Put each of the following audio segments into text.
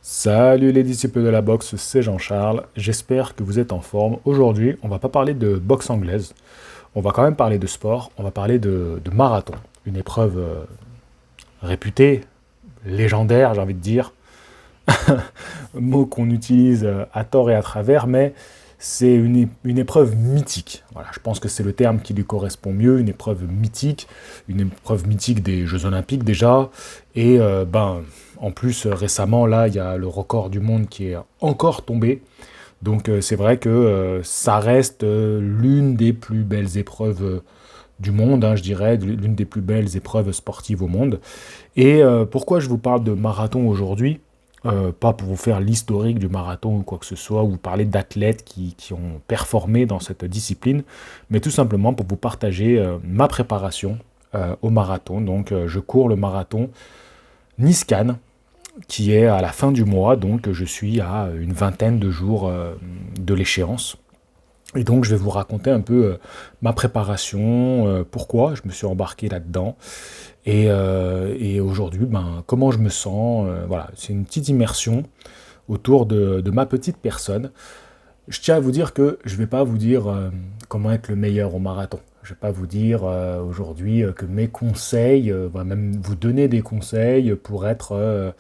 Salut les disciples de la boxe, c'est Jean-Charles, j'espère que vous êtes en forme. Aujourd'hui, on va pas parler de boxe anglaise, on va quand même parler de sport, on va parler de marathon, une épreuve réputée, légendaire j'ai envie de dire, mot qu'on utilise à tort et à travers, mais c'est une épreuve mythique. Voilà, je pense que c'est le terme qui lui correspond mieux, une épreuve mythique des Jeux Olympiques déjà, et en plus récemment là il y a le record du monde qui est encore tombé, donc c'est vrai que ça reste l'une des plus belles épreuves du monde, hein, je dirais, l'une des plus belles épreuves sportives au monde. Et pourquoi je vous parle de marathon aujourd'hui? Pas pour vous faire l'historique du marathon ou quoi que ce soit, ou vous parler d'athlètes qui ont performé dans cette discipline, mais tout simplement pour vous partager ma préparation au marathon. Donc je cours le marathon Nice-Cannes, qui est à la fin du mois, donc je suis à une vingtaine de jours de l'échéance. Et donc je vais vous raconter un peu ma préparation, pourquoi je me suis embarqué là-dedans, et aujourd'hui, comment je me sens. Voilà, c'est une petite immersion autour de ma petite personne. Je tiens à vous dire que je ne vais pas vous dire comment être le meilleur au marathon. Je ne vais pas vous dire aujourd'hui que mes conseils, même vous donner des conseils pour être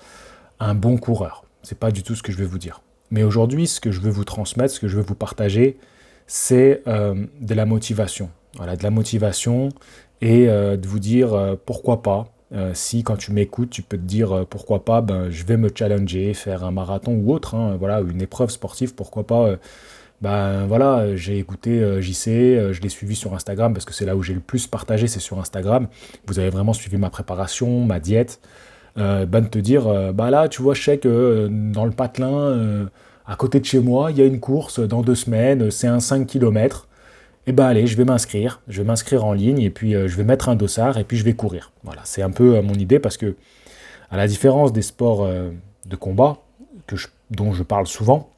un bon coureur. C'est pas du tout ce que je vais vous dire. Mais aujourd'hui, ce que je veux vous transmettre, ce que je veux vous partager, c'est de la motivation. Voilà, de la motivation et de vous dire pourquoi pas. Si quand tu m'écoutes, tu peux te dire pourquoi pas, je vais me challenger, faire un marathon ou autre, hein, voilà, une épreuve sportive, pourquoi pas. Voilà, j'ai écouté JC, je l'ai suivi sur Instagram parce que c'est là où j'ai le plus partagé, c'est sur Instagram. Vous avez vraiment suivi ma préparation, ma diète. De te dire, là, tu vois, je sais que dans le patelin, à côté de chez moi, il y a une course dans 2 semaines, c'est un 5 km. Et allez, je vais m'inscrire en ligne et puis je vais mettre un dossard et puis je vais courir. Voilà, c'est un peu mon idée parce que, à la différence des sports de combat, dont je parle souvent,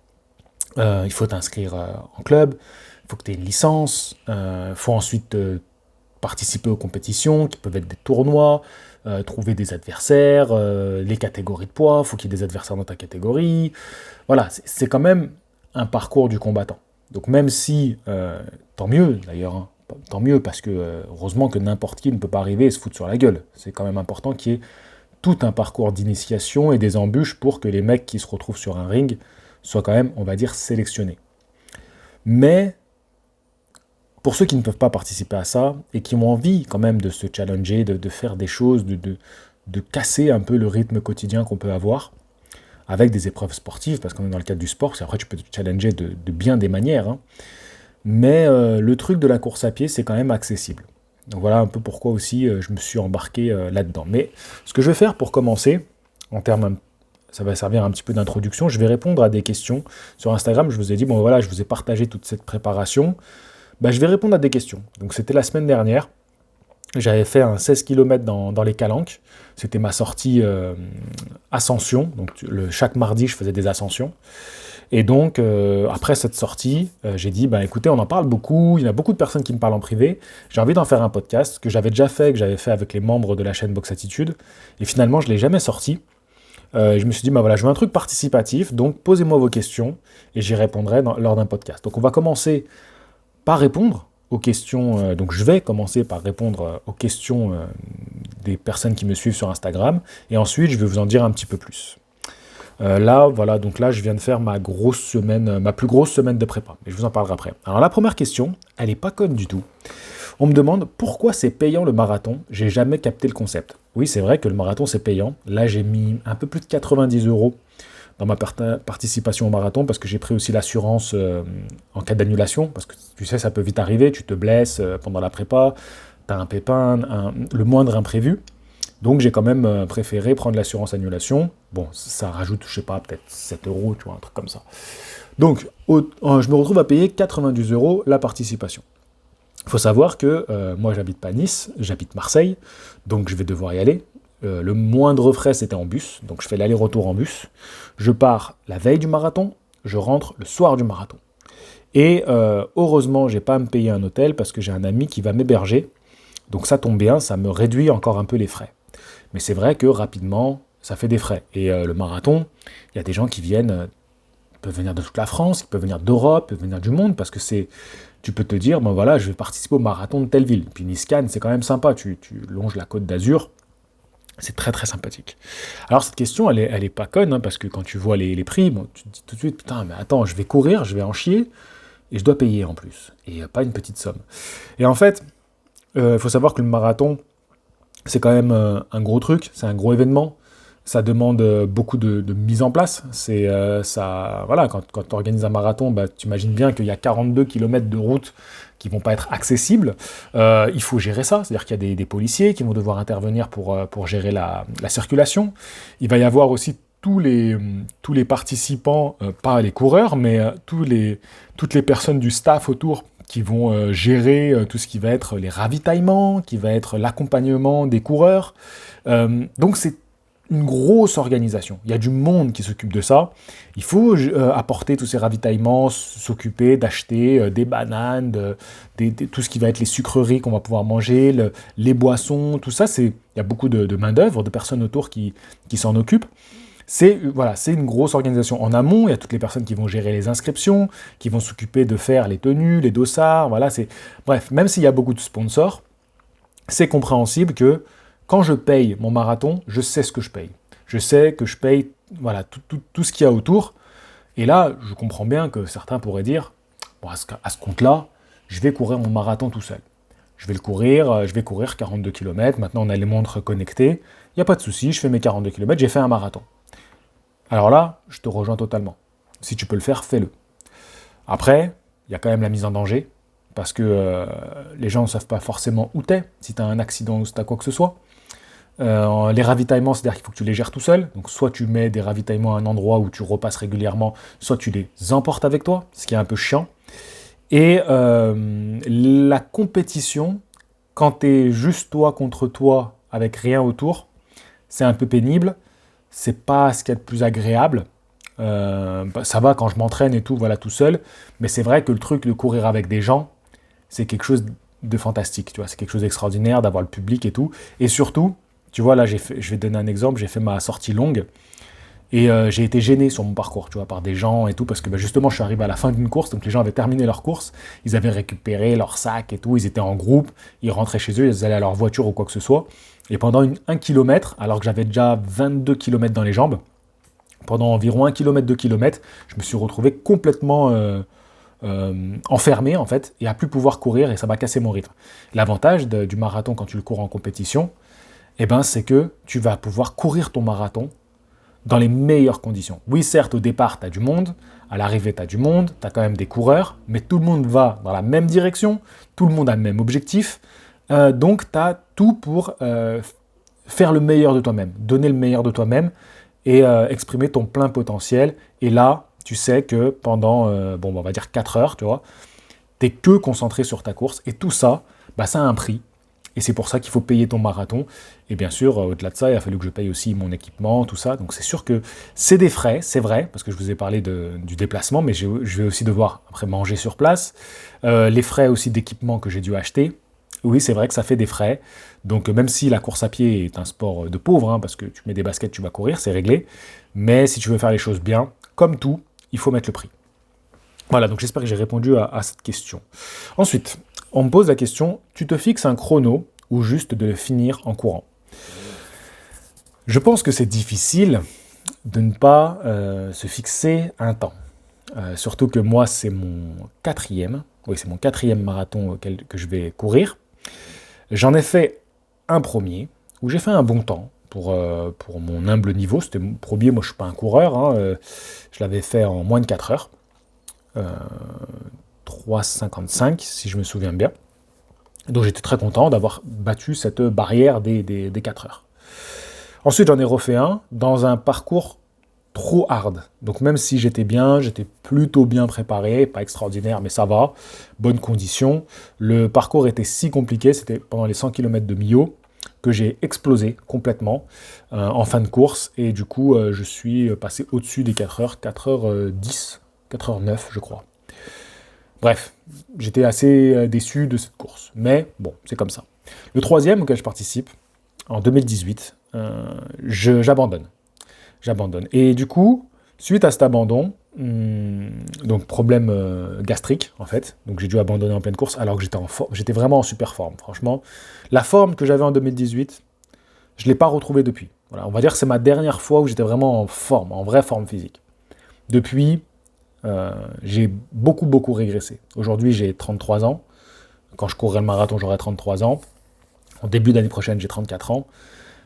il faut t'inscrire en club, il faut que tu aies une licence, il faut ensuite participer aux compétitions qui peuvent être des tournois, trouver des adversaires, les catégories de poids, il faut qu'il y ait des adversaires dans ta catégorie. Voilà, c'est quand même un parcours du combattant. Donc même si, tant mieux d'ailleurs, hein, tant mieux parce que heureusement que n'importe qui ne peut pas arriver et se foutre sur la gueule. C'est quand même important qu'il y ait tout un parcours d'initiation et des embûches pour que les mecs qui se retrouvent sur un ring soient quand même, on va dire, sélectionnés. Mais pour ceux qui ne peuvent pas participer à ça et qui ont envie quand même de se challenger, de faire des choses, de casser un peu le rythme quotidien qu'on peut avoir avec des épreuves sportives, parce qu'on est dans le cadre du sport, c'est après tu peux te challenger de bien des manières, hein. Mais le truc de la course à pied, c'est quand même accessible. Donc voilà un peu pourquoi aussi je me suis embarqué là-dedans. Mais ce que je vais faire pour commencer, en termes, ça va servir un petit peu d'introduction, je vais répondre à des questions. Sur Instagram, je vous ai dit, bon voilà, je vous ai partagé toute cette préparation. Je vais répondre à des questions. Donc c'était la semaine dernière, j'avais fait un 16 km dans les Calanques. C'était ma sortie ascension. Donc chaque mardi, je faisais des ascensions. Et donc, après cette sortie, j'ai dit, écoutez, on en parle beaucoup, il y a beaucoup de personnes qui me parlent en privé, j'ai envie d'en faire un podcast, que j'avais déjà fait, que j'avais fait avec les membres de la chaîne Box Attitude, et finalement, je ne l'ai jamais sorti. Je me suis dit, voilà, je veux un truc participatif, donc posez-moi vos questions, et j'y répondrai lors d'un podcast. Donc on va commencer par répondre aux questions, donc je vais commencer par répondre aux questions des personnes qui me suivent sur Instagram, et ensuite, je vais vous en dire un petit peu plus. Voilà, donc là, je viens de faire ma plus grosse semaine de prépa. Mais je vous en parlerai après. Alors, la première question, elle n'est pas conne du tout. On me demande pourquoi c'est payant le marathon. J'ai jamais capté le concept. Oui, c'est vrai que le marathon, c'est payant. Là, j'ai mis un peu plus de 90 € dans ma participation au marathon parce que j'ai pris aussi l'assurance en cas d'annulation. Parce que tu sais, ça peut vite arriver. Tu te blesses pendant la prépa, tu as un pépin, le moindre imprévu. Donc j'ai quand même préféré prendre l'assurance annulation. Bon, ça rajoute, je sais pas, peut-être 7 €, tu vois, un truc comme ça. Donc, je me retrouve à payer 90 € la participation. Il faut savoir que moi, j'habite pas Nice, j'habite Marseille, donc je vais devoir y aller. Le moindre frais, c'était en bus, donc je fais l'aller-retour en bus. Je pars la veille du marathon, je rentre le soir du marathon. Et heureusement, j'ai pas à me payer un hôtel parce que j'ai un ami qui va m'héberger. Donc ça tombe bien, ça me réduit encore un peu les frais. Mais c'est vrai que rapidement, ça fait des frais. Et le marathon, il y a des gens qui viennent, peuvent venir de toute la France, ils peuvent venir d'Europe, ils peuvent venir du monde, parce que tu peux te dire, bon voilà, je vais participer au marathon de telle ville. Puis Nice-Cannes, c'est quand même sympa, tu longes la côte d'Azur, c'est très très sympathique. Alors cette question, elle est pas conne, hein, parce que quand tu vois les prix, bon, tu te dis tout de suite, putain, mais attends, je vais courir, je vais en chier, et je dois payer en plus, et pas une petite somme. Et en fait, il faut savoir que le marathon, c'est quand même un gros truc, c'est un gros événement. Ça demande beaucoup de mise en place. Voilà, quand tu organises un marathon, bah, tu imagines bien qu'il y a 42 km de route qui vont pas être accessibles. Il faut gérer ça, c'est-à-dire qu'il y a des policiers qui vont devoir intervenir pour gérer la circulation. Il va y avoir aussi tous les participants, pas les coureurs, mais toutes les personnes du staff autour qui vont gérer tout ce qui va être les ravitaillements, qui va être l'accompagnement des coureurs. Donc c'est une grosse organisation. Il y a du monde qui s'occupe de ça. Il faut apporter tous ces ravitaillements, s'occuper d'acheter des bananes, tout ce qui va être les sucreries qu'on va pouvoir manger, les boissons, tout ça. Il y a beaucoup de main-d'œuvre, de personnes autour qui s'en occupent. Voilà, c'est une grosse organisation. En amont, il y a toutes les personnes qui vont gérer les inscriptions, qui vont s'occuper de faire les tenues, les dossards. Voilà, bref, même s'il y a beaucoup de sponsors, c'est compréhensible que quand je paye mon marathon, je sais ce que je paye. Je sais que je paye voilà, tout ce qu'il y a autour. Et là, je comprends bien que certains pourraient dire, bon, à ce compte-là, je vais courir mon marathon tout seul. Je vais courir 42 km. Maintenant, on a les montres connectées. Il n'y a pas de souci, je fais mes 42 km, j'ai fait un marathon. Alors là, je te rejoins totalement. Si tu peux le faire, fais-le. Après, il y a quand même la mise en danger, parce que les gens ne savent pas forcément où t'es, si tu as un accident ou si tu as quoi que ce soit. Les ravitaillements, c'est-à-dire qu'il faut que tu les gères tout seul. Donc soit tu mets des ravitaillements à un endroit où tu repasses régulièrement, soit tu les emportes avec toi, ce qui est un peu chiant. Et la compétition, quand tu es juste toi contre toi, avec rien autour, c'est un peu pénible. C'est pas ce qu'il y a de plus agréable. Ça va quand je m'entraîne et tout, voilà, tout seul. Mais c'est vrai que le truc de courir avec des gens, c'est quelque chose de fantastique, tu vois. C'est quelque chose d'extraordinaire d'avoir le public et tout. Et surtout, tu vois, là, je vais te donner un exemple, j'ai fait ma sortie longue et j'ai été gêné sur mon parcours, tu vois, par des gens et tout, parce que justement, je suis arrivé à la fin d'une course, donc les gens avaient terminé leur course, ils avaient récupéré leur sac et tout, ils étaient en groupe, ils rentraient chez eux, ils allaient à leur voiture ou quoi que ce soit. Et pendant 1 km, alors que j'avais déjà 22 km dans les jambes, pendant environ 1 km, 2 km, je me suis retrouvé complètement enfermé, en fait, et à plus pouvoir courir, et ça m'a cassé mon rythme. L'avantage du marathon quand tu le cours en compétition, eh ben, c'est que tu vas pouvoir courir ton marathon dans les meilleures conditions. Oui, certes, au départ, tu as du monde, à l'arrivée, tu as du monde, tu as quand même des coureurs, mais tout le monde va dans la même direction, tout le monde a le même objectif, donc tu as tout pour faire le meilleur de toi-même, donner le meilleur de toi-même et exprimer ton plein potentiel. Et là, tu sais que pendant, on va dire 4 heures, tu vois, tu n'es que concentré sur ta course, et tout ça, bah, ça a un prix. Et c'est pour ça qu'il faut payer ton marathon. Et bien sûr, au-delà de ça, il a fallu que je paye aussi mon équipement, tout ça. Donc c'est sûr que c'est des frais, c'est vrai, parce que je vous ai parlé du déplacement, mais je vais aussi devoir après manger sur place. Les frais aussi d'équipement que j'ai dû acheter. Oui, c'est vrai que ça fait des frais. Donc même si la course à pied est un sport de pauvre, hein, parce que tu mets des baskets, tu vas courir, c'est réglé. Mais si tu veux faire les choses bien, comme tout, il faut mettre le prix. Voilà, donc j'espère que j'ai répondu à cette question. Ensuite, on me pose la question, tu te fixes un chrono ou juste de le finir en courant? Je pense que c'est difficile de ne pas se fixer un temps. Surtout que moi, c'est mon quatrième marathon que je vais courir. J'en ai fait un premier, où j'ai fait un bon temps pour mon humble niveau. C'était mon premier, moi je ne suis pas un coureur, hein, je l'avais fait en moins de 4 heures. 3,55 si je me souviens bien. Donc j'étais très content d'avoir battu cette barrière des 4 heures. Ensuite j'en ai refait un dans un parcours trop hard. Donc même si j'étais plutôt bien préparé, pas extraordinaire mais ça va, bonnes conditions. Le parcours était si compliqué, c'était pendant les 100 km de Millau, que j'ai explosé complètement en fin de course et du coup je suis passé au-dessus des 4 heures, 4h10, 4h09 je crois. Bref, j'étais assez déçu de cette course, mais bon, c'est comme ça. Le troisième auquel je participe, en 2018, j'abandonne. j'abandonne. Et du coup, suite à cet abandon, donc problème gastrique en fait, donc j'ai dû abandonner en pleine course alors que j'étais en forme, j'étais vraiment en super forme, franchement. La forme que j'avais en 2018, je ne l'ai pas retrouvée depuis. Voilà, on va dire que c'est ma dernière fois où j'étais vraiment en forme, en vraie forme physique. Depuis, j'ai beaucoup régressé. Aujourd'hui, j'ai 33 ans. Quand je courrai le marathon, j'aurai 33 ans. En début d'année prochaine, j'ai 34 ans.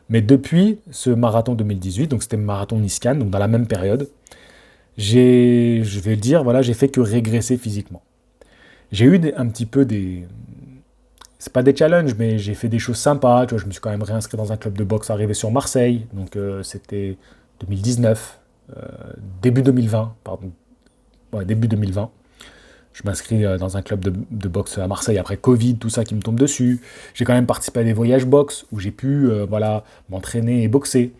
Mais depuis ce marathon 2018, donc c'était le marathon Niskan, donc dans la même période, je vais le dire, voilà, j'ai fait que régresser physiquement. J'ai eu un petit peu des... C'est pas des challenges, mais j'ai fait des choses sympas. Tu vois, je me suis quand même réinscrit dans un club de boxe arrivé sur Marseille. Donc c'était 2019, début 2020, pardon. Ouais, début 2020. Je m'inscris dans un club de boxe à Marseille après Covid, tout ça qui me tombe dessus. J'ai quand même participé à des voyages boxe où j'ai pu voilà, m'entraîner et boxer.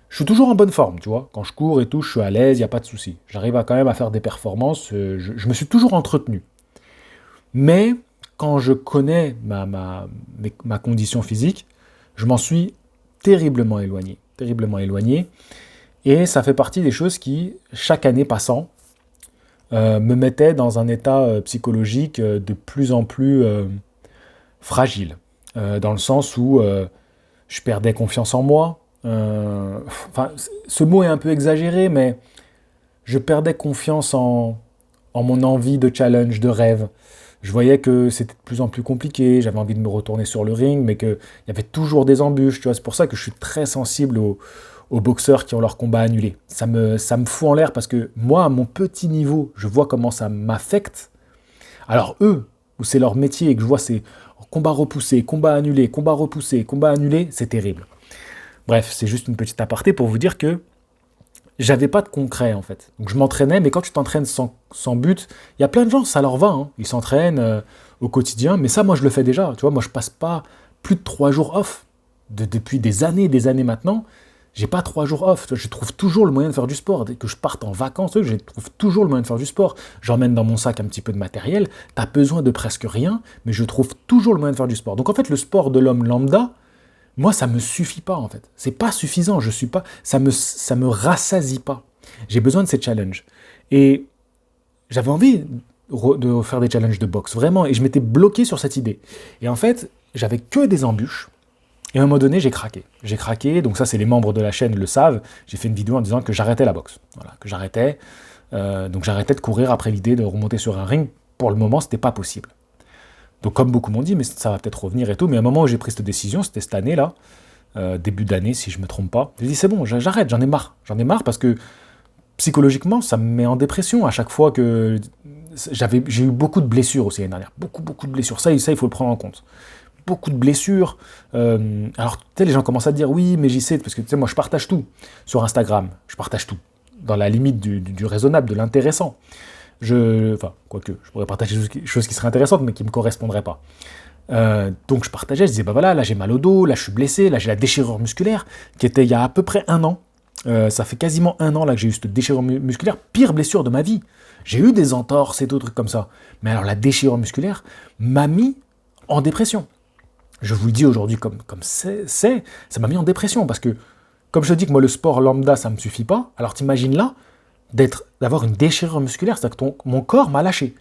Je suis toujours en bonne forme, tu vois. Quand je cours et tout, je suis à l'aise, il n'y a pas de souci. J'arrive quand même à faire des performances. Je me suis toujours entretenu. Mais quand je connais ma condition physique, je m'en suis terriblement éloigné. Terriblement éloigné. Et ça fait partie des choses qui, chaque année passant, me mettaient dans un état psychologique de plus en plus fragile. Dans le sens où je perdais confiance en moi. Enfin, ce mot est un peu exagéré, mais je perdais confiance en mon envie de challenge, de rêve. Je voyais que c'était de plus en plus compliqué, j'avais envie de me retourner sur le ring, mais qu'il y avait toujours des embûches, tu vois. C'est pour ça que je suis très sensible aux boxeurs qui ont leur combat annulé. Ça me fout en l'air parce que moi, à mon petit niveau, je vois comment ça m'affecte. Alors eux, où c'est leur métier et que je vois c'est combat repoussé, combat annulé, combat repoussé, combat annulé, c'est terrible. Bref, c'est juste une petite aparté pour vous dire que j'avais pas de concret en fait. Donc je m'entraînais, mais quand tu t'entraînes sans but, il y a plein de gens, ça leur va, hein. Ils s'entraînent au quotidien, mais ça moi je le fais déjà. Tu vois, moi je passe pas plus de 3 jours off. Depuis des années maintenant, j'ai pas 3 jours off. Je trouve toujours le moyen de faire du sport. Dès que je parte en vacances, je trouve toujours le moyen de faire du sport. J'emmène dans mon sac un petit peu de matériel, t'as besoin de presque rien, mais je trouve toujours le moyen de faire du sport. Donc en fait, le sport de l'homme lambda, moi, ça me suffit pas en fait. C'est pas suffisant. Je suis pas, ça me rassasie pas. J'ai besoin de ces challenges. Et j'avais envie de faire des challenges de boxe, vraiment. Et je m'étais bloqué sur cette idée. Et en fait, j'avais que des embûches. Et à un moment donné, j'ai craqué. J'ai craqué. Donc ça, c'est les membres de la chaîne le savent. J'ai fait une vidéo en disant que j'arrêtais la boxe. Voilà, que j'arrêtais. Donc j'arrêtais de courir après l'idée de remonter sur un ring. Pour le moment, c'était pas possible. Donc comme beaucoup m'ont dit, mais ça va peut-être revenir et tout, mais à un moment où j'ai pris cette décision, c'était cette année-là, début d'année si je me trompe pas, j'ai dit c'est bon, j'arrête, j'en ai marre parce que psychologiquement ça me met en dépression à chaque fois que j'ai eu beaucoup de blessures aussi l'année dernière, beaucoup de blessures, ça il faut le prendre en compte. Beaucoup de blessures. Alors tu sais, les gens commencent à dire oui, mais j'y sais, parce que tu sais, moi je partage tout sur Instagram, je partage tout, dans la limite du raisonnable, de l'intéressant. Enfin, quoique, je pourrais partager des choses qui seraient intéressantes, mais qui ne me correspondraient pas. Donc je partageais, je disais, bah voilà, là j'ai mal au dos, là je suis blessé, là j'ai la déchirure musculaire, qui était il y a à peu près 1 an. Ça fait quasiment 1 an là que j'ai eu cette déchirure musculaire, pire blessure de ma vie. J'ai eu des entorses et d'autres trucs comme ça. Mais alors la déchirure musculaire m'a mis en dépression. Je vous le dis aujourd'hui comme ça m'a mis en dépression, parce que, comme je te dis que moi le sport lambda ça me suffit pas, alors t'imagines là, d'avoir une déchirure musculaire, c'est-à-dire que mon corps m'a lâché.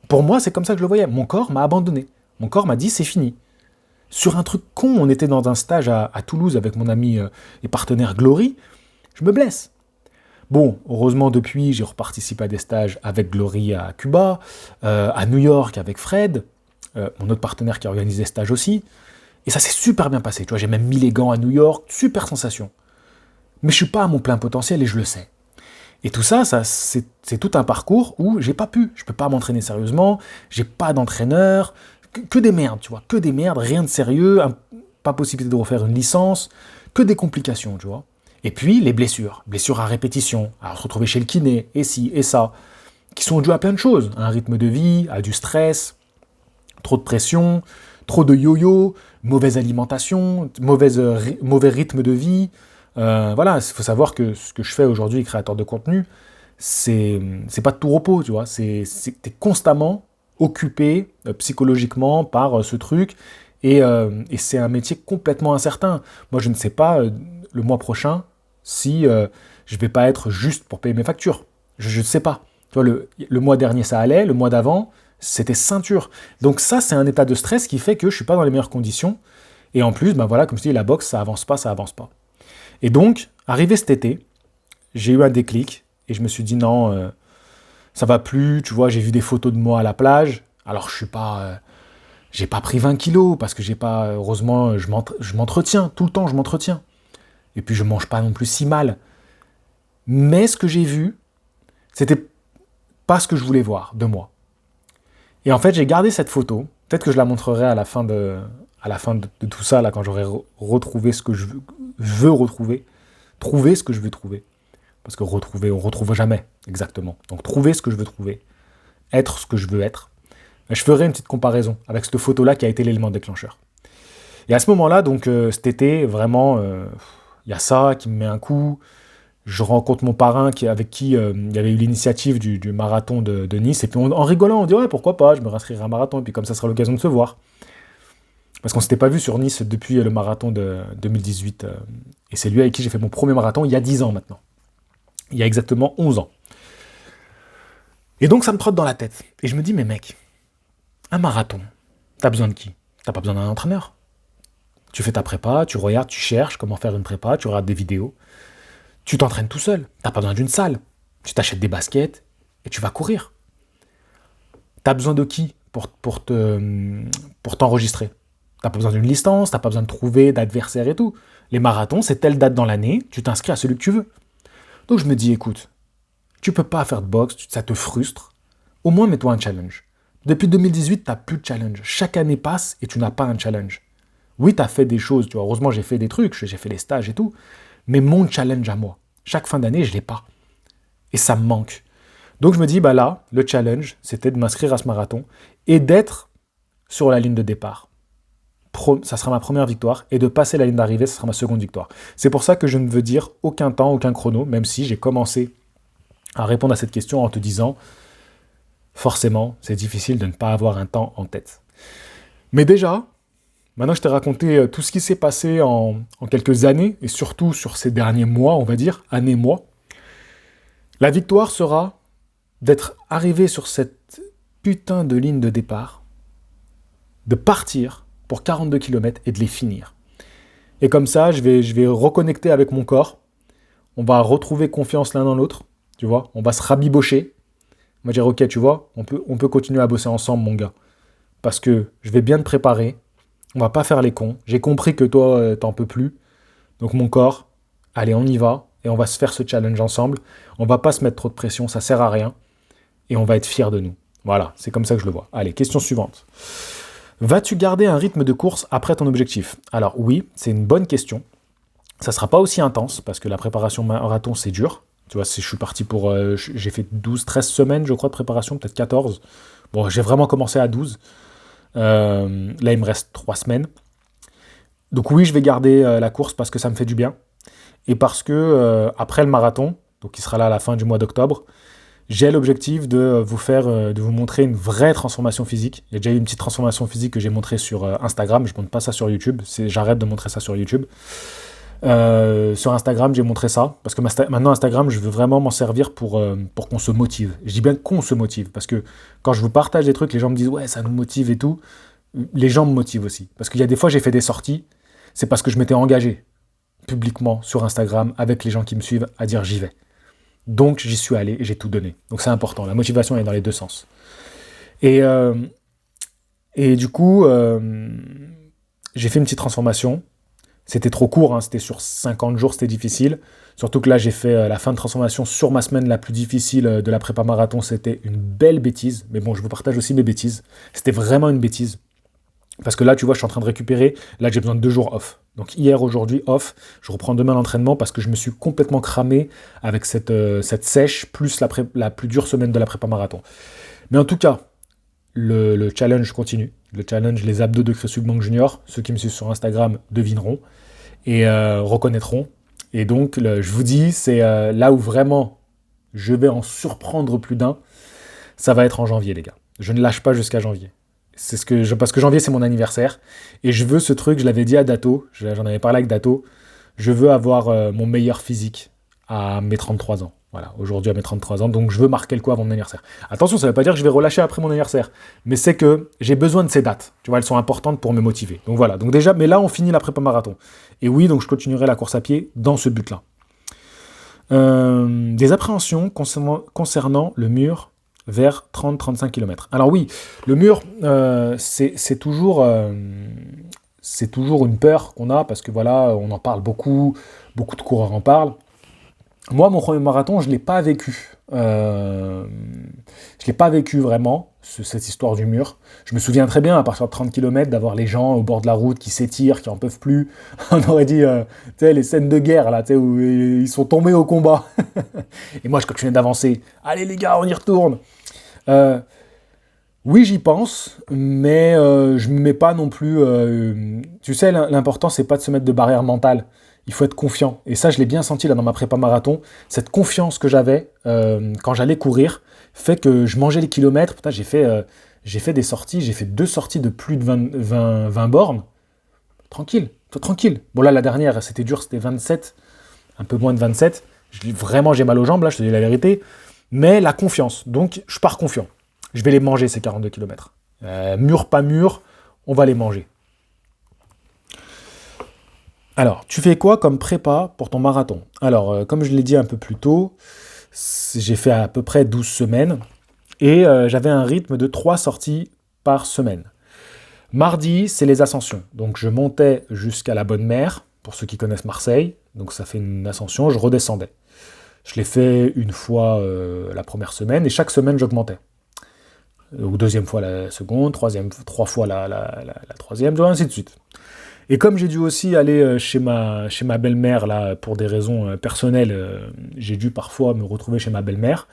Pour moi, c'est comme ça que je le voyais. Mon corps m'a abandonné. Mon corps m'a dit, c'est fini. Sur un truc con, on était dans un stage à Toulouse avec mon ami et partenaire Glory, je me blesse. Bon, heureusement, depuis, j'ai reparticipé à des stages avec Glory à Cuba, à New York avec Fred, mon autre partenaire qui a organisé des stages aussi. Et ça s'est super bien passé. Tu vois, j'ai même mis les gants à New York, super sensation. Mais je suis pas à mon plein potentiel et je le sais. Et tout ça, c'est tout un parcours où j'ai pas pu. Je peux pas m'entraîner sérieusement, j'ai pas d'entraîneur, que des merdes, tu vois, que des merdes, rien de sérieux, pas possibilité de refaire une licence, que des complications, tu vois. Et puis les blessures à répétition, à se retrouver chez le kiné, et ci, et ça, qui sont dues à plein de choses, à un rythme de vie, à du stress, trop de pression, trop de yo-yo, mauvaise alimentation, mauvais rythme de vie. Voilà, il faut savoir que ce que je fais aujourd'hui, créateur de contenu, c'est pas de tout repos, tu vois. T'es constamment occupé psychologiquement par ce truc, et c'est un métier complètement incertain. Moi, je ne sais pas le mois prochain si je vais pas être juste pour payer mes factures. Je ne sais pas. Tu vois, le mois dernier, ça allait, le mois d'avant, c'était ceinture. Donc ça, c'est un état de stress qui fait que je suis pas dans les meilleures conditions. Et en plus, ben voilà, comme je dis, la boxe, ça avance pas, ça avance pas. Et donc, arrivé cet été, j'ai eu un déclic et je me suis dit non, ça va plus. Tu vois, j'ai vu des photos de moi à la plage. Alors, je suis pas, j'ai pas pris 20 kilos parce que j'ai pas, heureusement, je m'entretiens tout le temps, je m'entretiens. Et puis, je mange pas non plus si mal. Mais ce que j'ai vu, c'était pas ce que je voulais voir de moi. Et en fait, j'ai gardé cette photo. Peut-être que je la montrerai à la fin de tout ça, là, quand j'aurai retrouvé ce que veux retrouver. Trouver ce que je veux trouver. Parce que retrouver, on retrouve jamais, exactement. Donc, trouver ce que je veux trouver. Être ce que je veux être. Je ferai une petite comparaison avec cette photo-là qui a été l'élément déclencheur. Et à ce moment-là, donc, cet été, vraiment, il y a ça qui me met un coup. Je rencontre mon parrain avec qui il y avait eu l'initiative du marathon de Nice. Et puis en rigolant, on dit ouais, pourquoi pas, je me réinscrirai à un marathon. Et puis comme ça sera l'occasion de se voir. Parce qu'on ne s'était pas vu sur Nice depuis le marathon de 2018. Et c'est lui avec qui j'ai fait mon premier marathon il y a 10 ans maintenant. Il y a exactement 11 ans. Et donc ça me trotte dans la tête. Et je me dis, mais mec, un marathon, t'as besoin de qui? T'as pas besoin d'un entraîneur. Tu fais ta prépa, tu regardes, tu cherches comment faire une prépa, tu regardes des vidéos. Tu t'entraînes tout seul. T'as pas besoin d'une salle. Tu t'achètes des baskets et tu vas courir. T'as besoin de qui pour t'enregistrer? T'as pas besoin d'une licence, t'as pas besoin de trouver d'adversaire et tout. Les marathons, c'est telle date dans l'année, tu t'inscris à celui que tu veux. Donc je me dis, écoute, tu peux pas faire de boxe, ça te frustre. Au moins mets-toi un challenge. Depuis 2018, t'as plus de challenge. Chaque année passe et tu n'as pas un challenge. Oui, t'as fait des choses, tu vois. Heureusement, j'ai fait des trucs, j'ai fait les stages et tout. Mais mon challenge à moi, chaque fin d'année, je l'ai pas. Et ça me manque. Donc je me dis, bah là, le challenge, c'était de m'inscrire à ce marathon et d'être sur la ligne de départ. Ça sera ma première victoire, et de passer la ligne d'arrivée, ça sera ma seconde victoire. C'est pour ça que je ne veux dire aucun temps, aucun chrono, même si j'ai commencé à répondre à cette question en te disant, forcément, c'est difficile de ne pas avoir un temps en tête. Mais déjà, maintenant que je t'ai raconté tout ce qui s'est passé en quelques années, et surtout sur ces derniers mois, on va dire, années-mois, la victoire sera d'être arrivé sur cette putain de ligne de départ, de partir pour 42 km et de les finir. Et comme ça, je vais reconnecter avec mon corps, on va retrouver confiance l'un dans l'autre, tu vois, on va se rabibocher, on va dire ok, tu vois, on peut continuer à bosser ensemble, mon gars, parce que je vais bien te préparer, on va pas faire les cons, j'ai compris que toi, t'en peux plus, donc mon corps, allez, on y va, et on va se faire ce challenge ensemble, on va pas se mettre trop de pression, ça sert à rien, et on va être fiers de nous. Voilà, c'est comme ça que je le vois. Allez, question suivante. Vas-tu garder un rythme de course après ton objectif? Alors oui, c'est une bonne question. Ça ne sera pas aussi intense, parce que la préparation marathon, c'est dur. Tu vois, je suis parti pour... j'ai fait 12-13 semaines, je crois, de préparation, peut-être 14. Bon, j'ai vraiment commencé à 12. Là, il me reste 3 semaines. Donc oui, je vais garder la course parce que ça me fait du bien. Et parce que après le marathon, donc qui sera là à la fin du mois d'octobre, j'ai l'objectif de vous montrer une vraie transformation physique. Il y a déjà eu une petite transformation physique que j'ai montrée sur Instagram. Je ne montre pas ça sur YouTube. J'arrête de montrer ça sur YouTube. Sur Instagram, j'ai montré ça. Parce que maintenant, Instagram, je veux vraiment m'en servir pour qu'on se motive. Je dis bien qu'on se motive. Parce que quand je vous partage des trucs, les gens me disent « Ouais, ça nous motive et tout ». Les gens me motivent aussi. Parce qu'il y a des fois, j'ai fait des sorties. C'est parce que je m'étais engagé publiquement sur Instagram avec les gens qui me suivent à dire « J'y vais ». Donc j'y suis allé et j'ai tout donné. Donc c'est important, la motivation est dans les deux sens. Et du coup, j'ai fait une petite transformation. C'était trop court, hein, c'était sur 50 jours, c'était difficile. Surtout que là, j'ai fait la fin de transformation sur ma semaine la plus difficile de la prépa marathon. C'était une belle bêtise. Mais bon, je vous partage aussi mes bêtises. C'était vraiment une bêtise. Parce que là, tu vois, je suis en train de récupérer. Là, j'ai besoin de 2 jours off. Donc hier, aujourd'hui, off. Je reprends demain l'entraînement parce que je me suis complètement cramé avec cette sèche, plus la plus dure semaine de la prépa marathon. Mais en tout cas, le challenge continue. Le challenge, les abdos de Chris Hugbank Jr., ceux qui me suivent sur Instagram devineront et reconnaîtront. Et donc, je vous dis, c'est là où vraiment je vais en surprendre plus d'un. Ça va être en janvier, les gars. Je ne lâche pas jusqu'à janvier. Parce que janvier, c'est mon anniversaire. Et je veux ce truc, je l'avais dit à Dato, j'en avais parlé avec Dato, je veux avoir mon meilleur physique à mes 33 ans. Voilà, aujourd'hui à mes 33 ans, donc je veux marquer le coup avant mon anniversaire. Attention, ça ne veut pas dire que je vais relâcher après mon anniversaire, mais c'est que j'ai besoin de ces dates. Tu vois, elles sont importantes pour me motiver. Donc voilà, donc déjà, mais là on finit la prépa marathon. Et oui, donc je continuerai la course à pied dans ce but-là. Des appréhensions concernant le mur vers 30-35 km. Alors oui, le mur, c'est toujours une peur qu'on a, parce que voilà, on en parle beaucoup, beaucoup de coureurs en parlent. Moi, mon premier marathon, je ne l'ai pas vécu. Je ne l'ai pas vécu vraiment, cette histoire du mur. Je me souviens très bien, à partir de 30 km, d'avoir les gens au bord de la route qui s'étirent, qui n'en peuvent plus. On aurait dit, tu sais, les scènes de guerre, là, tu sais, où ils sont tombés au combat. Et moi, je continuais d'avancer. Allez, les gars, on y retourne. Oui, j'y pense, mais je ne me mets pas non plus... tu sais, l'important, c'est pas de se mettre de barrière mentale. Il faut être confiant. Et ça, je l'ai bien senti là dans ma prépa marathon. Cette confiance que j'avais quand j'allais courir fait que je mangeais les kilomètres. Putain, j'ai fait des sorties. J'ai fait 2 sorties de plus de 20 bornes. Tranquille, tranquille. Bon là, la dernière, c'était dur, c'était 27. Un peu moins de 27. Vraiment, j'ai mal aux jambes, là, je te dis la vérité. Mais la confiance. Donc, je pars confiant. Je vais les manger, ces 42 kilomètres. Mûr, pas mûr, on va les manger. Alors, tu fais quoi comme prépa pour ton marathon? Alors, comme je l'ai dit un peu plus tôt, j'ai fait à peu près 12 semaines et j'avais un rythme de 3 sorties par semaine. Mardi, c'est les ascensions. Donc, je montais jusqu'à la Bonne Mère, pour ceux qui connaissent Marseille. Donc, ça fait une ascension, je redescendais. Je l'ai fait une fois la première semaine et chaque semaine, j'augmentais. Ou deuxième fois la seconde, 3 fois la troisième, ainsi de suite. Et comme j'ai dû aussi aller chez ma belle-mère, là, pour des raisons personnelles, j'ai dû parfois me retrouver chez ma belle-mère.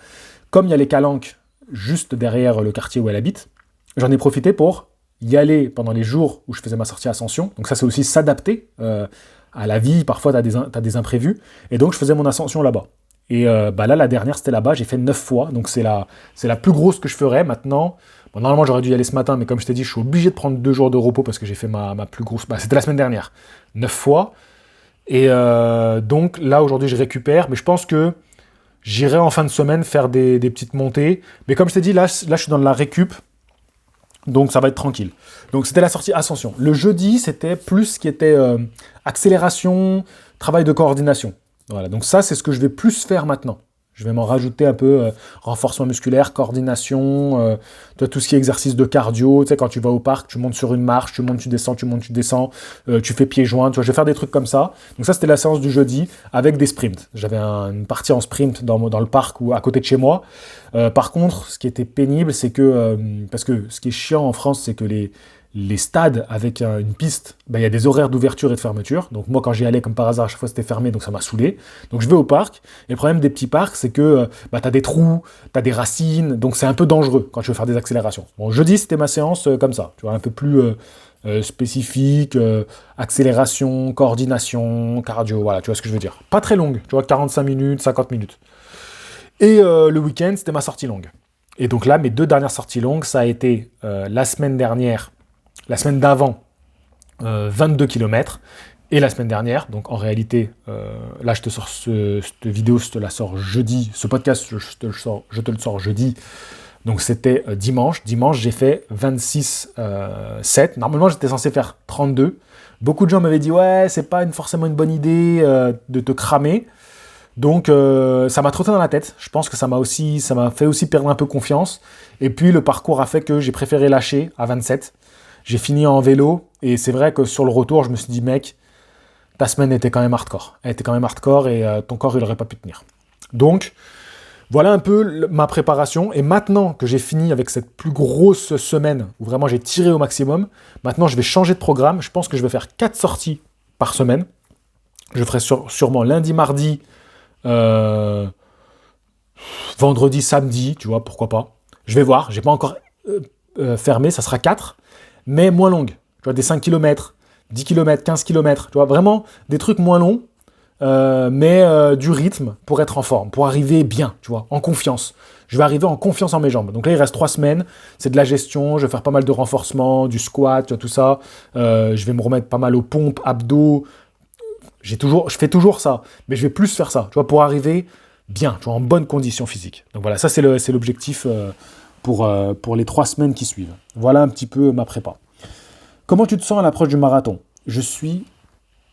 Comme il y a les calanques juste derrière le quartier où elle habite, j'en ai profité pour y aller pendant les jours où je faisais ma sortie ascension. Donc ça, c'est aussi s'adapter à la vie. Parfois, t'as des imprévus. Et donc, je faisais mon ascension là-bas. Et là, la dernière, c'était là-bas. J'ai fait 9 fois. Donc, c'est la plus grosse que je ferais maintenant. Bon, normalement, j'aurais dû y aller ce matin, mais comme je t'ai dit, je suis obligé de prendre 2 jours de repos parce que j'ai fait ma plus grosse... c'était la semaine dernière. 9 fois. Et donc, là, aujourd'hui, je récupère. Mais je pense que j'irai en fin de semaine faire des petites montées. Mais comme je t'ai dit, là, je suis dans la récup. Donc, ça va être tranquille. Donc, c'était la sortie ascension. Le jeudi, c'était plus ce qui était accélération, travail de coordination. Voilà, donc ça, c'est ce que je vais plus faire maintenant. Je vais m'en rajouter un peu renforcement musculaire, coordination, tout ce qui est exercice de cardio. Tu sais, quand tu vas au parc, tu montes sur une marche, tu montes, tu descends, tu fais pieds joints. Tu vois, je vais faire des trucs comme ça. Donc ça, c'était la séance du jeudi avec des sprints. J'avais une partie en sprint dans le parc ou à côté de chez moi. Par contre, ce qui était pénible, c'est que... parce que ce qui est chiant en France, c'est que les stades avec une piste, il y a des horaires d'ouverture et de fermeture. Donc moi, quand j'y allais, comme par hasard, à chaque fois c'était fermé, donc ça m'a saoulé. Donc je vais au parc, et le problème des petits parcs, c'est que t'as des trous, t'as des racines, donc c'est un peu dangereux quand tu veux faire des accélérations. Bon, jeudi, c'était ma séance comme ça, tu vois, un peu plus spécifique, accélération, coordination, cardio, voilà, tu vois ce que je veux dire. Pas très longue, tu vois, 45 minutes, 50 minutes. Et le week-end, c'était ma sortie longue. Et donc là, mes 2 dernières sorties longues, ça a été la semaine d'avant, 22 km, et la semaine dernière, donc en réalité, là je te sors cette vidéo, je te la sors jeudi, ce podcast, je te le sors jeudi, donc c'était dimanche. Dimanche, j'ai fait 26,7. Normalement, j'étais censé faire 32. Beaucoup de gens m'avaient dit, ouais, c'est pas forcément une bonne idée de te cramer. Donc ça m'a trotté dans la tête. Je pense que ça m'a fait aussi perdre un peu confiance. Et puis le parcours a fait que j'ai préféré lâcher à 27. J'ai fini en vélo, et c'est vrai que sur le retour, je me suis dit, mec, ta semaine était quand même hardcore. Elle était quand même hardcore, et ton corps, il n'aurait pas pu tenir. Donc, voilà un peu ma préparation. Et maintenant que j'ai fini avec cette plus grosse semaine, où vraiment j'ai tiré au maximum, maintenant je vais changer de programme. Je pense que je vais faire 4 sorties par semaine. Je ferai sûrement lundi, mardi, vendredi, samedi, tu vois, pourquoi pas. Je vais voir, j'ai pas encore fermé, ça sera 4. Mais moins longue, tu vois, des 5 km, 10 km, 15 km, tu vois, vraiment des trucs moins longs, mais du rythme pour être en forme, pour arriver bien, tu vois, en confiance. Je vais arriver en confiance en mes jambes. Donc là, il reste 3 semaines, c'est de la gestion, je vais faire pas mal de renforcement, du squat, tu vois, tout ça. Je vais me remettre pas mal aux pompes, abdos. Je fais toujours ça, mais je vais plus faire ça, tu vois, pour arriver bien, tu vois, en bonne condition physique. Donc voilà, ça c'est l'objectif pour les 3 semaines qui suivent. Voilà un petit peu ma prépa. Comment tu te sens à l'approche du marathon? Je suis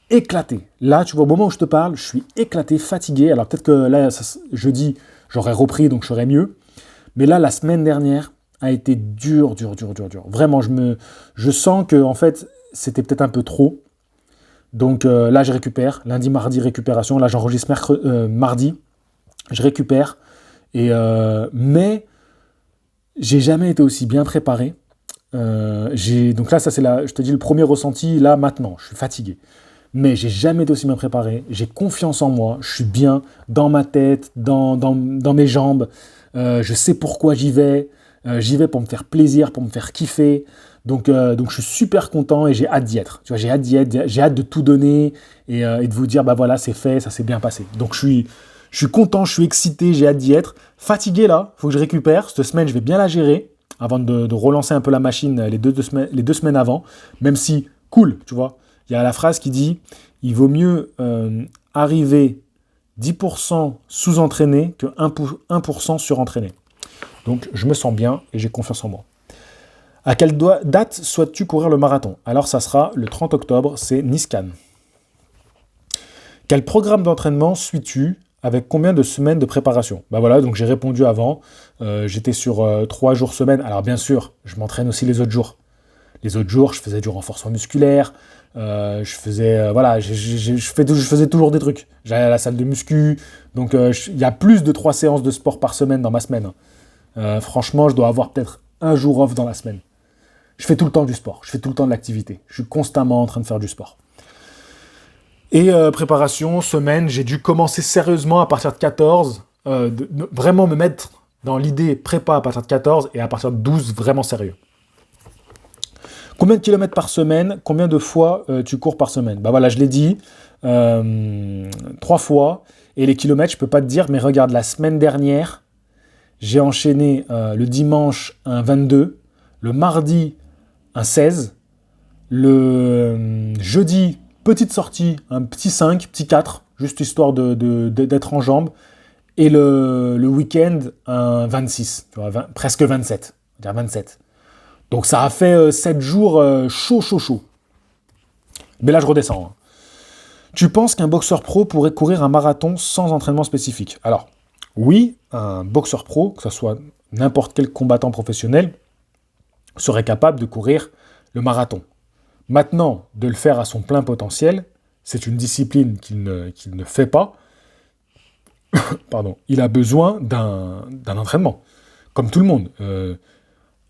éclaté. Là, tu vois, au moment où je te parle, je suis éclaté, fatigué. Alors peut-être que là, jeudi, j'aurais repris, donc je serais mieux. Mais là, la semaine dernière a été dur. Vraiment, je sens que en fait, c'était peut-être un peu trop. Donc là, je récupère. Lundi, mardi, récupération. Là, j'enregistre mardi. Je récupère. Mais j'ai jamais été aussi bien préparé. Donc là, ça c'est je te dis le premier ressenti. Là, maintenant, je suis fatigué. Mais j'ai jamais été aussi bien préparé. J'ai confiance en moi. Je suis bien dans ma tête, dans mes jambes. Je sais pourquoi j'y vais. J'y vais pour me faire plaisir, pour me faire kiffer. Donc je suis super content et j'ai hâte d'y être. Tu vois, j'ai hâte d'y être, j'ai hâte de tout donner et de vous dire, bah voilà, c'est fait, ça s'est bien passé. Donc je suis content, je suis excité, j'ai hâte d'y être. Fatigué là, faut que je récupère. Cette semaine, je vais bien la gérer avant de relancer un peu la machine les 2 semaines avant. Même si, cool, tu vois. Il y a la phrase qui dit, il vaut mieux arriver 10% sous-entraîné que 1% surentraîné. Donc je me sens bien et j'ai confiance en moi. À quelle date souhaites-tu courir le marathon? Alors ça sera le 30 octobre, c'est Nice-Cannes. Quel programme d'entraînement suis-tu avec combien de semaines de préparation? Bah voilà, donc j'ai répondu avant, j'étais sur 3 jours semaine. Alors bien sûr, je m'entraîne aussi les autres jours. Les autres jours, je faisais du renforcement musculaire, je faisais toujours des trucs. J'allais à la salle de muscu, donc il y a plus de 3 séances de sport par semaine dans ma semaine. Franchement, je dois avoir peut-être un jour off dans la semaine. Je fais tout le temps du sport, je fais tout le temps de l'activité. Je suis constamment en train de faire du sport. Et préparation, semaine, j'ai dû commencer sérieusement à partir de 14, vraiment me mettre dans l'idée prépa à partir de 14 et à partir de 12, vraiment sérieux. Combien de kilomètres par semaine? Combien de fois tu cours par semaine? Bah voilà, je l'ai dit, 3 fois. Et les kilomètres, je peux pas te dire, mais regarde, la semaine dernière, j'ai enchaîné le dimanche un 22, le mardi un 16, le jeudi, petite sortie, un petit 5, petit 4, juste histoire d'être en jambes, et le week-end un 26, tu vois, presque 27, on va dire 27. Donc ça a fait 7 jours chaud. Mais là, je redescends. Hein. Tu penses qu'un boxeur pro pourrait courir un marathon sans entraînement spécifique? Alors, oui, un boxeur pro, que ce soit n'importe quel combattant professionnel, serait capable de courir le marathon. Maintenant, de le faire à son plein potentiel, c'est une discipline qu'il ne fait pas. Pardon. Il a besoin d'un entraînement. Comme tout le monde.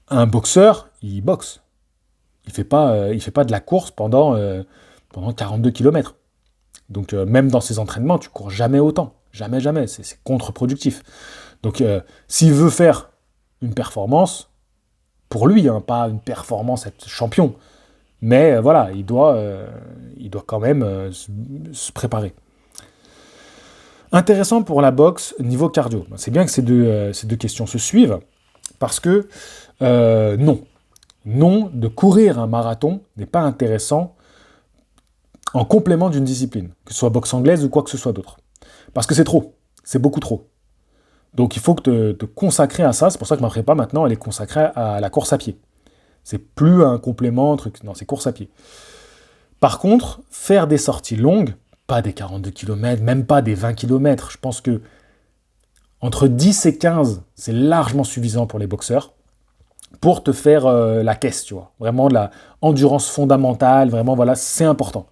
Un boxeur, il boxe. Il fait pas de la course pendant 42 km. Donc même dans ses entraînements, tu cours jamais autant. Jamais. C'est contre-productif. Donc s'il veut faire une performance, pour lui, hein, pas une performance être champion, mais voilà, il doit quand même se préparer. Intéressant pour la boxe niveau cardio. C'est bien que ces deux questions se suivent, parce que non, de courir un marathon n'est pas intéressant en complément d'une discipline, que ce soit boxe anglaise ou quoi que ce soit d'autre. Parce que c'est trop, c'est beaucoup trop. Donc il faut que te consacrer à ça, c'est pour ça que ma prépa maintenant, elle est consacrée à la course à pied. C'est plus un complément, non, c'est course à pied. Par contre, faire des sorties longues, pas des 42 km, même pas des 20 km, je pense que entre 10 et 15, c'est largement suffisant pour les boxeurs, pour te faire la caisse, tu vois. Vraiment de la endurance fondamentale, vraiment, voilà, c'est important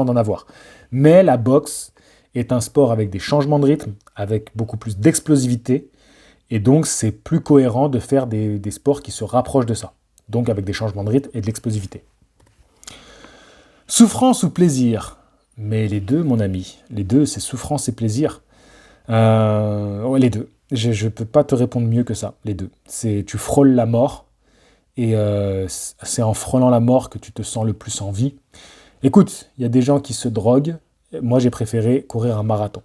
d'en avoir. Mais la boxe est un sport avec des changements de rythme, avec beaucoup plus d'explosivité, et donc c'est plus cohérent de faire des sports qui se rapprochent de ça. Donc avec des changements de rythme et de l'explosivité. Souffrance ou plaisir? Mais les deux, mon ami. Les deux, c'est souffrance et plaisir. Les deux. Je ne peux pas te répondre mieux que ça, les deux. Tu frôles la mort, et c'est en frôlant la mort que tu te sens le plus en vie. Écoute, il y a des gens qui se droguent. Moi, j'ai préféré courir un marathon.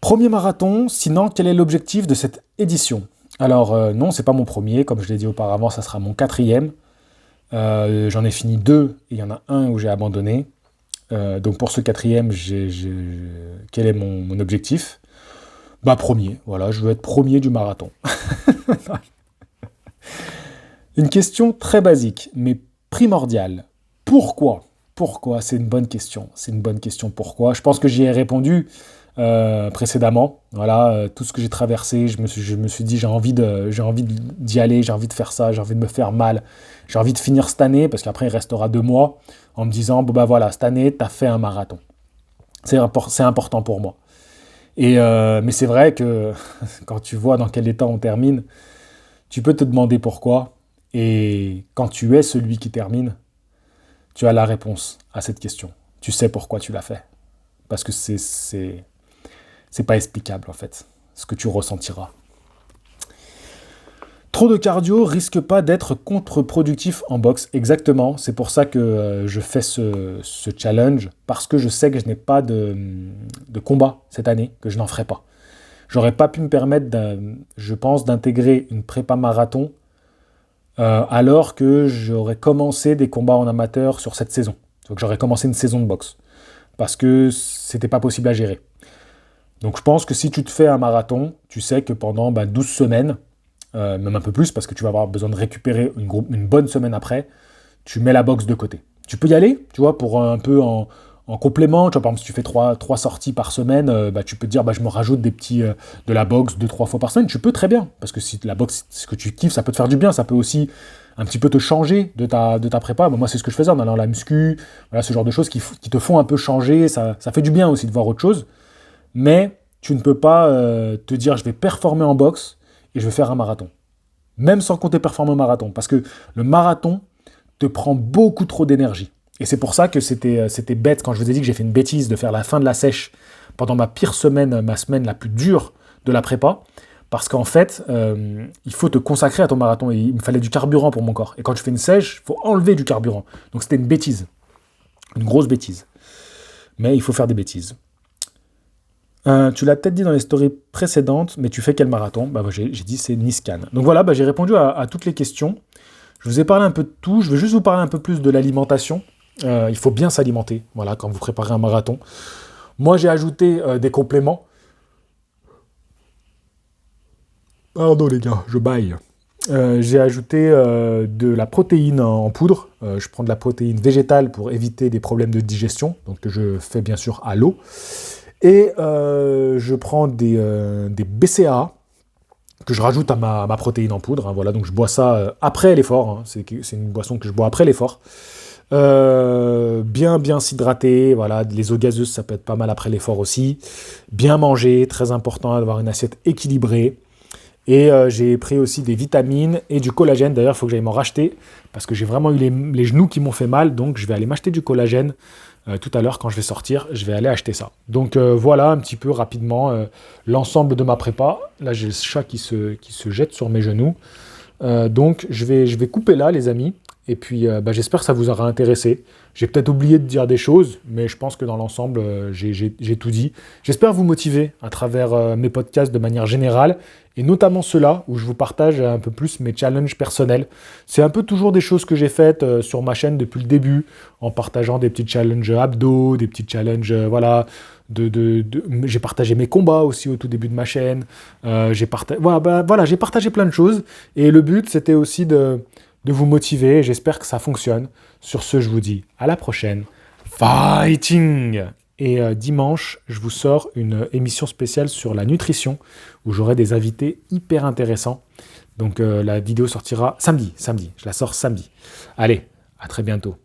Premier marathon, sinon, quel est l'objectif de cette édition? Alors non, c'est pas mon premier, comme je l'ai dit auparavant, ça sera mon 4e. J'en ai fini 2 et il y en a un où j'ai abandonné. Donc pour ce quatrième, quel est mon objectif? Bah premier, voilà, je veux être premier du marathon. Une question très basique, mais primordiale. Pourquoi? Pourquoi? C'est une bonne question. C'est une bonne question. Pourquoi? Je pense que j'y ai répondu précédemment. Voilà, tout ce que j'ai traversé, je me suis dit d'y aller, j'ai envie de faire ça, j'ai envie de me faire mal, j'ai envie de finir cette année parce qu'après il restera 2 mois en me disant bon bah voilà, cette année t'as fait un marathon. C'est important pour moi. Mais c'est vrai que quand tu vois dans quel état on termine, tu peux te demander pourquoi. Et quand tu es celui qui termine, tu as la réponse à cette question. Tu sais pourquoi tu l'as fait. Parce que c'est pas explicable en fait, ce que tu ressentiras. Trop de cardio risque pas d'être contre-productif en boxe. Exactement, c'est pour ça que je fais ce challenge, parce que je sais que je n'ai pas de combat cette année, que je n'en ferai pas. J'aurais pas pu me permettre, je pense, d'intégrer une prépa marathon alors que j'aurais commencé des combats en amateur sur cette saison. Donc j'aurais commencé une saison de boxe, parce que c'était pas possible à gérer. Donc je pense que si tu te fais un marathon, tu sais que pendant 12 semaines, même un peu plus, parce que tu vas avoir besoin de récupérer une bonne semaine après, tu mets la boxe de côté. Tu peux y aller, tu vois, pour un peu en complément. Tu vois, par exemple, si tu fais trois sorties par semaine, tu peux te dire, je me rajoute de la boxe 2-3 fois par semaine. Tu peux très bien, parce que si la boxe, c'est ce que tu kiffes, ça peut te faire du bien, ça peut aussi un petit peu te changer de ta prépa. Moi, c'est ce que je faisais en allant à la muscu, voilà, ce genre de choses qui te font un peu changer. Ça fait du bien aussi de voir autre chose. Mais tu ne peux pas te dire, je vais performer en boxe et je vais faire un marathon. Même sans compter performer au marathon. Parce que le marathon te prend beaucoup trop d'énergie. Et c'est pour ça que c'était bête quand je vous ai dit que j'ai fait une bêtise de faire la fin de la sèche pendant ma pire semaine, ma semaine la plus dure de la prépa. Parce qu'en fait, il faut te consacrer à ton marathon. Et il me fallait du carburant pour mon corps. Et quand tu fais une sèche, il faut enlever du carburant. Donc c'était une bêtise. Une grosse bêtise. Mais il faut faire des bêtises. Tu l'as peut-être dit dans les stories précédentes, mais tu fais quel marathon? J'ai dit c'est Niscan. Donc voilà, j'ai répondu à toutes les questions. Je vous ai parlé un peu de tout. Je vais juste vous parler un peu plus de l'alimentation. Il faut bien s'alimenter, voilà, quand vous préparez un marathon. Moi, j'ai ajouté des compléments. Pardon les gars, je baille. J'ai ajouté de la protéine en poudre. Je prends de la protéine végétale pour éviter des problèmes de digestion, donc que je fais bien sûr à l'eau. Et je prends des BCAA que je rajoute à ma protéine en poudre. Hein, voilà, donc je bois ça après l'effort. Hein, c'est une boisson que je bois après l'effort. Bien s'hydrater. Voilà, les eaux gazeuses, ça peut être pas mal après l'effort aussi. Bien manger, très important d'avoir une assiette équilibrée. Et j'ai pris aussi des vitamines et du collagène. D'ailleurs, il faut que j'aille m'en racheter parce que j'ai vraiment eu les genoux qui m'ont fait mal. Donc, je vais aller m'acheter du collagène. Tout à l'heure, quand je vais sortir, je vais aller acheter ça. Donc voilà un petit peu rapidement l'ensemble de ma prépa. Là, j'ai le chat qui se jette sur mes genoux. Donc je vais couper là, les amis. Et puis j'espère que ça vous aura intéressé. J'ai peut-être oublié de dire des choses, mais je pense que dans l'ensemble, j'ai tout dit. J'espère vous motiver à travers mes podcasts de manière générale, et notamment ceux-là, où je vous partage un peu plus mes challenges personnels. C'est un peu toujours des choses que j'ai faites sur ma chaîne depuis le début, en partageant des petits challenges abdos, des petits challenges, voilà. J'ai partagé mes combats aussi au tout début de ma chaîne. J'ai partagé plein de choses. Et le but, c'était aussi de vous motiver. J'espère que ça fonctionne. Sur ce, je vous dis à la prochaine. Fighting! Et dimanche, je vous sors une émission spéciale sur la nutrition où j'aurai des invités hyper intéressants. Donc la vidéo sortira samedi. Je la sors samedi. Allez, à très bientôt.